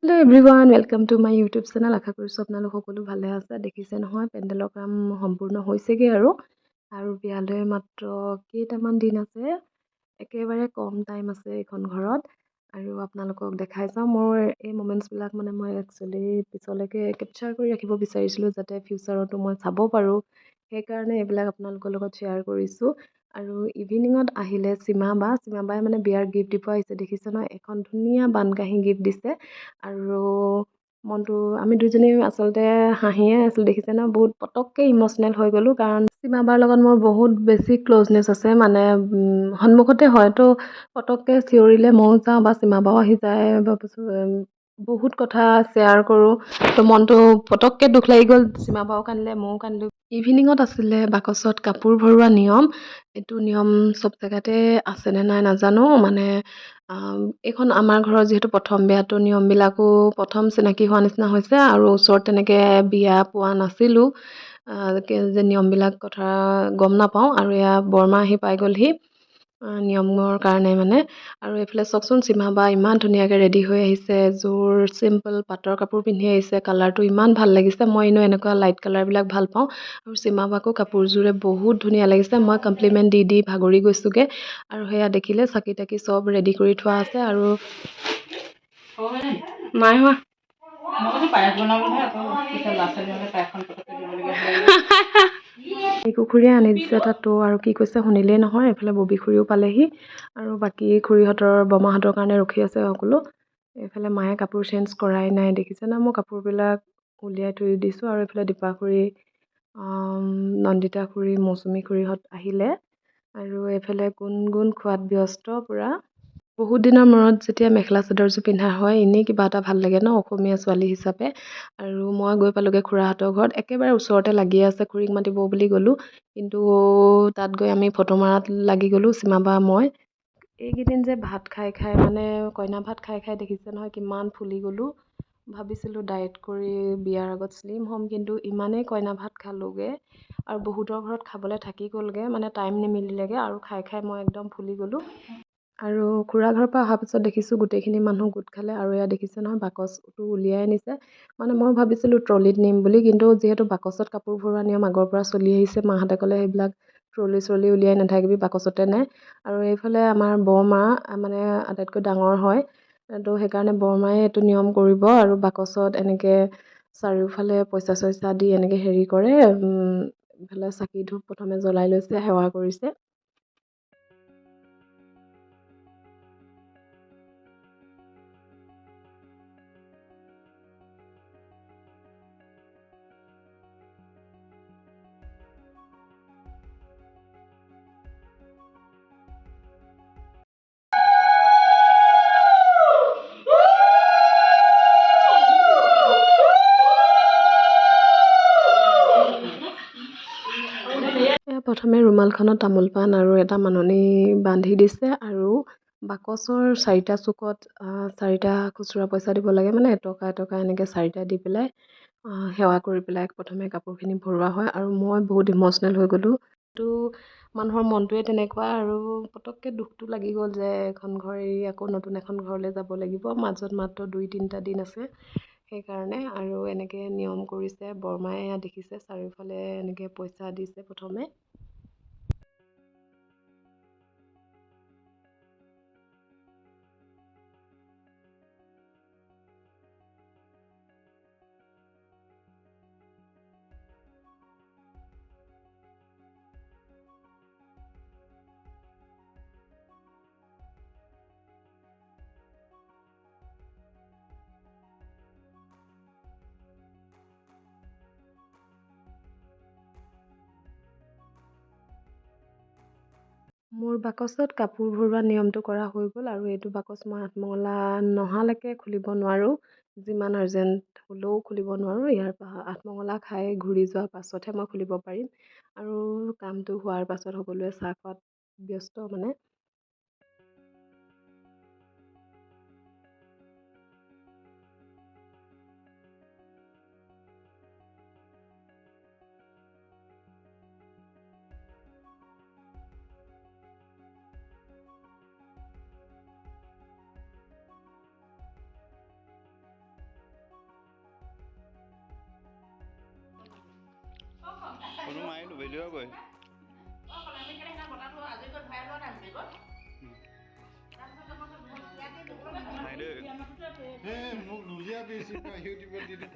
Hello everyone, welcome to my YouTube channel. আশা কৰিছো আপোনালোক সকলো ভালে আছে। দেখিছে নহয় পেণ্ডেলৰ কাম সম্পূৰ্ণ হৈছেগে আৰু বিয়ালৈ মাত্ৰ কেইটামান দিন আছে। একেবাৰে কম টাইম আছে এখন ঘৰত আৰু আপোনালোকক দেখাই যাওঁ মোৰ এই মোমেন্টছবিলাক মানে মই একচুৱেলি পিছলৈকে কেপচাৰ কৰি ৰাখিব বিচাৰিছিলোঁ যাতে ফিউচাৰতো মই চাব পাৰোঁ। সেইকাৰণে এইবিলাক আপোনালোকৰ লগত শ্বেয়াৰ কৰিছোঁ। আৰু ইভিনিঙত আহিলে সীমাবাই মানে বিয়াৰ গিফ্ট দিব আহিছে। দেখিছে নহয় এখন ধুনীয়া বানকাঁহী গিফ্ট দিছে আৰু মনটো আমি দুজনী আচলতে হাঁহিয়ে আছিলোঁ। দেখিছে ন বহুত পটককৈ ইম'চনেল হৈ গ'লোঁ কাৰণ সীমাবাৰ লগত মোৰ বহুত বেছি ক্ল'জনেছ আছে মানে সন্মুখতে হয়তো পটককৈ চিঞৰিলে ময়ো যাওঁ বা সীমাবাও আহি যায় বহুত কথা শ্বেয়াৰ কৰোঁ। তো মনটো পটককৈ দুখ লাগি গ'ল, সীমাবাও কান্দিলে ময়ো কান্দিলোঁ। ইভিনিঙত আছিলে বাকচত কাপোৰ ভৰোৱা নিয়ম। এইটো নিয়ম চব জেগাতে আছেনে নাই নাজানো মানে এইখন আমাৰ ঘৰৰ যিহেতু প্ৰথম বিয়াটো নিয়মবিলাকো প্ৰথম চিনাকি হোৱা নিচিনা হৈছে আৰু ওচৰত তেনেকৈ বিয়া পোৱা নাছিলোঁ যে নিয়মবিলাক কথা গম নাপাওঁ আৰু এয়া বৰমা আহি পাই গ'লহি নিয়মৰ কাৰণে মানে। আৰু এইফালে চাওকচোন সীমাবা ইমান ধুনীয়াকৈ ৰেডি হৈ আহিছে, এযোৰ চিম্পল পাটৰ কাপোৰ পিন্ধি আহিছে। কালাৰটো ইমান ভাল লাগিছে, মই এনেও এনেকুৱা লাইট কালাৰবিলাক ভাল পাওঁ আৰু সীমাবাকো কাপোৰযোৰে বহুত ধুনীয়া লাগিছে। মই কমপ্লিমেণ্ট দি ভাগৰি গৈছোঁগৈ আৰু সেয়া দেখিলে চাকি তাকি চব ৰেডি কৰি থোৱা আছে আৰু নাই হোৱা এইকো খুৰীয়ে আনি দিছে তাতো আৰু কি কৈছে শুনিলেই নহয়। এইফালে ববী খুৰীও পালেহি আৰু বাকী খুৰীহঁতৰ বৰমাহঁতৰ কাৰণে ৰখি আছে সকলো। এইফালে মায়ে কাপোৰ চেঞ্জ কৰাই নাই, দেখিছে না মই কাপোৰবিলাক উলিয়াই থৈ দিছোঁ। আৰু এইফালে দীপা খুৰী, নন্দিতা খুৰী, মৌচুমী খুৰীহঁত আহিলে আৰু এইফালে গুণগুণ খোৱাত ব্যস্ত পূৰা। বহুত দিনৰ মূৰত যেতিয়া মেখেলা চাদৰযোৰ পিন্ধা হয় এনেই কিবা এটা ভাল লাগে ন অসমীয়া ছোৱালী হিচাপে। আৰু মই গৈ পালোঁগৈ খুৰাহঁতৰ ঘৰত, একেবাৰে ওচৰতে লাগি আছে। খুৰীক মাতিব বুলি গ'লোঁ কিন্তু তাত গৈ আমি ফটো মাৰাত লাগি গ'লোঁ সীমাবা মই। এইকেইদিন যে ভাত খাই খাই মানে কইনা ভাত খাই খাই দেখিছে নহয় কিমান ফুলি গ'লোঁ। ভাবিছিলোঁ ডায়েট কৰি বিয়াৰ আগত শ্লিম হ'ম কিন্তু ইমানেই কইনা ভাত খালোঁগৈ আৰু বহুতৰ ঘৰত খাবলৈ থাকি গ'লগৈ মানে টাইম নিমিলিলেগৈ আৰু খাই খাই মই একদম ফুলি গ'লোঁ। আৰু খুৰা ঘৰৰ পৰা অহাৰ পিছত দেখিছোঁ গোটেইখিনি মানুহ গোট খালে আৰু এয়া দেখিছে নহয় বাকচটো উলিয়াই আনিছে। মানে মই ভাবিছিলোঁ ট্ৰলিত নিম বুলি কিন্তু যিহেতু বাকচত কাপোৰ ভৰোৱা নিয়ম আগৰ পৰা চলি আহিছে, মাহঁতে ক'লে সেইবিলাক ট্ৰলি উলিয়াই নাথাকিবি, বাকচতে নে। আৰু এইফালে আমাৰ বৰমা মানে আটাইতকৈ ডাঙৰ হয় তো সেইকাৰণে বৰমায়ে এইটো নিয়ম কৰিব আৰু বাকচত এনেকৈ চাৰিওফালে পইচা চইচা দি এনেকৈ হেৰি কৰে। এইফালে চাকি ধূপ প্ৰথমে জ্বলাই লৈছে, সেৱা কৰিছে। প্ৰথমে ৰুমালখনত তামোল পাণ আৰু এটা মাননি বান্ধি দিছে আৰু বাকচৰ চাৰিটা চুকত চাৰিটা খুচুৰা পইচা দিব লাগে মানে এটকা এটকা এনেকৈ চাৰিটা দি পেলাই সেৱা কৰি পেলাই প্ৰথমে কাপোৰখিনি ভৰোৱা হয়। আৰু মই বহুত ইম'চনেল হৈ গ'লোঁ। তো মানুহৰ মনটোৱে তেনেকুৱা আৰু পটককৈ দুখটো লাগি গ'ল যে এখন ঘৰ এৰি আকৌ নতুন এখন ঘৰলৈ যাব লাগিব, মাজত মাত্ৰ 2-3টা দিন আছে সেইকাৰণে। আৰু এনেকৈ নিয়ম কৰিছে। বৰমায়ে দেখিছে চাৰিওফালে এনেকৈ পইচা দিছে প্ৰথমে। মোৰ বাকচত কাপোৰ ভৰোৱা নিয়মটো কৰা হৈ গ'ল আৰু এইটো বাকচ মই আঠমঙলা নহালৈকে খুলিব নোৱাৰোঁ, যিমান আৰ্জেণ্ট হ'লেও খুলিব নোৱাৰোঁ। ইয়াৰ আঠমঙলা খাই ঘূৰি যোৱাৰ পাছতহে মই খুলিব পাৰিম। আৰু কামটো হোৱাৰ পাছত সকলোৱে চাহ খোৱাত ব্যস্ত মানে। ভিডিঅ' কৰি মোক নুজিয়া বেছি ইউটিউবত দি দিব